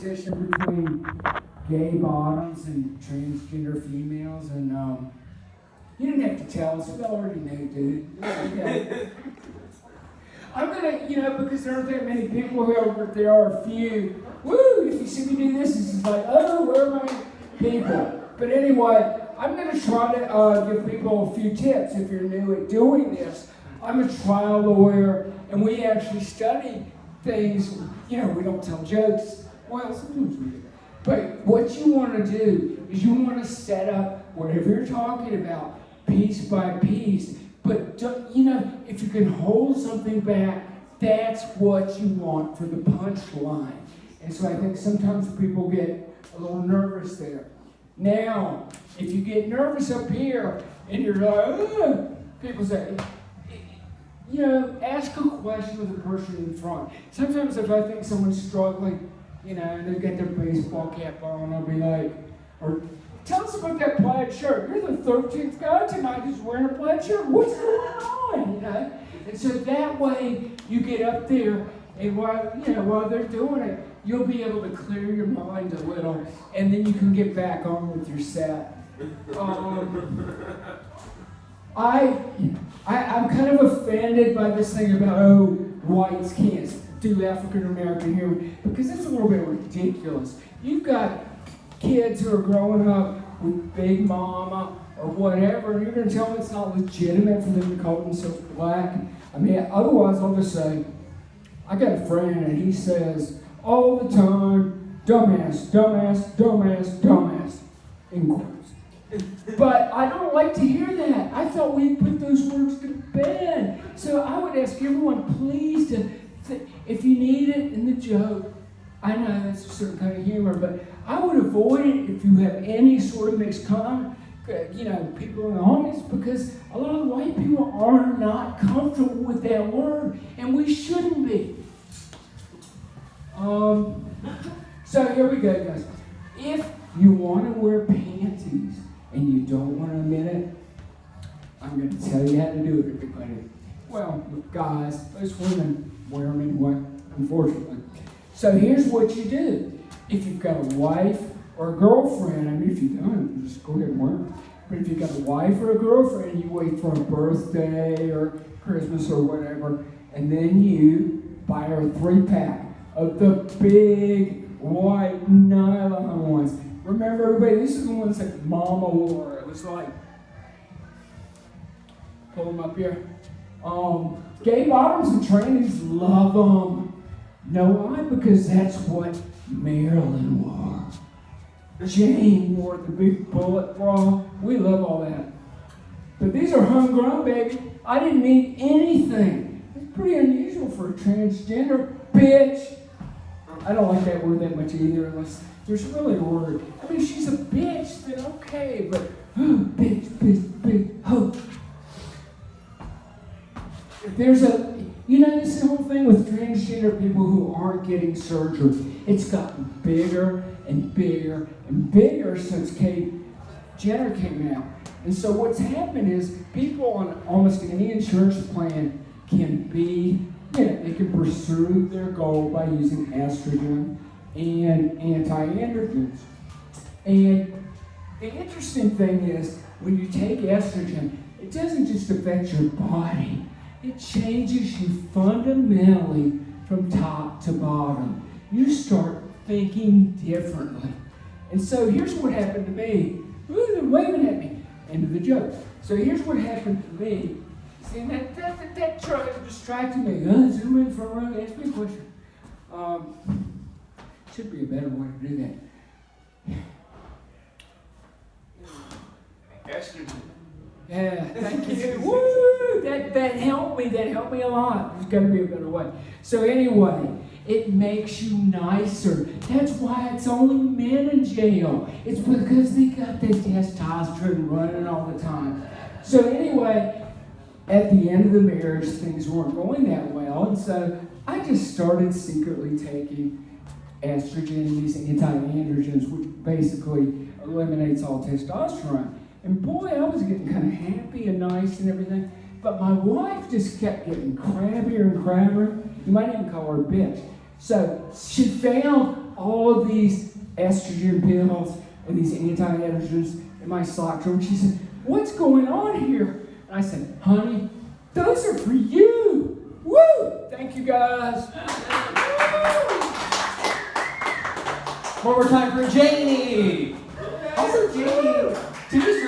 Between gay bottoms and transgender females, and you didn't have to tell us, we already knew, dude. Okay. I'm gonna, because there aren't that many people here, but there are a few. Woo! If you see me do this, it's like, oh, where are my people? But anyway, I'm gonna try to give people a few tips if you're new at doing this. I'm a trial lawyer, and we actually study things. We don't tell jokes. Well, sometimes we do. But what you want to do is you want to set up whatever you're talking about, piece by piece. But, if you can hold something back, that's what you want for the punchline. And so I think sometimes people get a little nervous there. Now, if you get nervous up here and you're like, people say, ask a question to the person in front. Sometimes if I think someone's struggling, and they've got their baseball cap on, I'll be like, or tell us about that plaid shirt. You're the 13th guy tonight who's wearing a plaid shirt. What's going on? And so that way you get up there, and while they're doing it, you'll be able to clear your mind a little, and then you can get back on with your set. I'm kind of offended by this thing about, whites can't do African American humor, because it's a little bit ridiculous. You've got kids who are growing up with Big Mama or whatever, and you're going to tell them it's not legitimate for them to call themselves black. I mean, otherwise I'll just say, I got a friend and he says all the time, dumbass, dumbass, dumbass, dumbass, in quotes. But I don't like to hear that. I thought we put those words to bed. So I would ask everyone, please, if you need it in the joke, I know that's a certain kind of humor, but I would avoid it if you have any sort of mixed people in the audience, because a lot of white people are not comfortable with that word, and we shouldn't be. So here we go, guys. If you want to wear panties and you don't want to admit it, I'm going to tell you how to do it, everybody. Well, guys, most women wear them anyway, unfortunately. So here's what you do. If you've got a wife or a girlfriend, I mean, if you don't, just go ahead and wear them. But if you've got a wife or a girlfriend, you wait for a birthday or Christmas or whatever, and then you buy her a 3-pack of the big white nylon ones. Remember, everybody, this is the ones that Mama wore. It was like, pull them up here. Gay bottoms and trannies love them. Know why? Because that's what Marilyn wore. Jane wore the big bullet bra. We love all that. But these are homegrown, baby. I didn't need anything. It's pretty unusual for a transgender bitch. I don't like that word that much either, unless there's really a word. I mean, she's a bitch, then okay, but bitch, bitch, ho. There's this whole thing with transgender people who aren't getting surgery. It's gotten bigger and bigger and bigger since Kate Jenner came out. And so what's happened is people on almost any insurance plan can they can pursue their goal by using estrogen and anti-androgens. And the interesting thing is, when you take estrogen, it doesn't just affect your body. It changes you fundamentally from top to bottom. You start thinking differently. And so here's what happened to me. Ooh, they're waving at me. End of the joke. So here's what happened to me. See, that truck distracted me. Zoom in for a row. Ask me a question. Should be a better way to do that. Estrogen. Yeah, thank you. Woo! That helped me. That helped me a lot. There's got to be a better way. So anyway, it makes you nicer. That's why it's only men in jail. It's because they got that testosterone running all the time. So anyway, at the end of the marriage, things weren't going that well, and so I just started secretly taking estrogen and these anti-androgens, which basically eliminates all testosterone. And boy, I was getting kind of happy and nice and everything. But my wife just kept getting crabbier and crabbier. You might even call her a bitch. So she found all these estrogen pills and these anti-estrogens in my sock drawer. And she said, "What's going on here?" And I said, "Honey, those are for you." Woo! Thank you, guys. One more time for Janie. Also, Janie, to just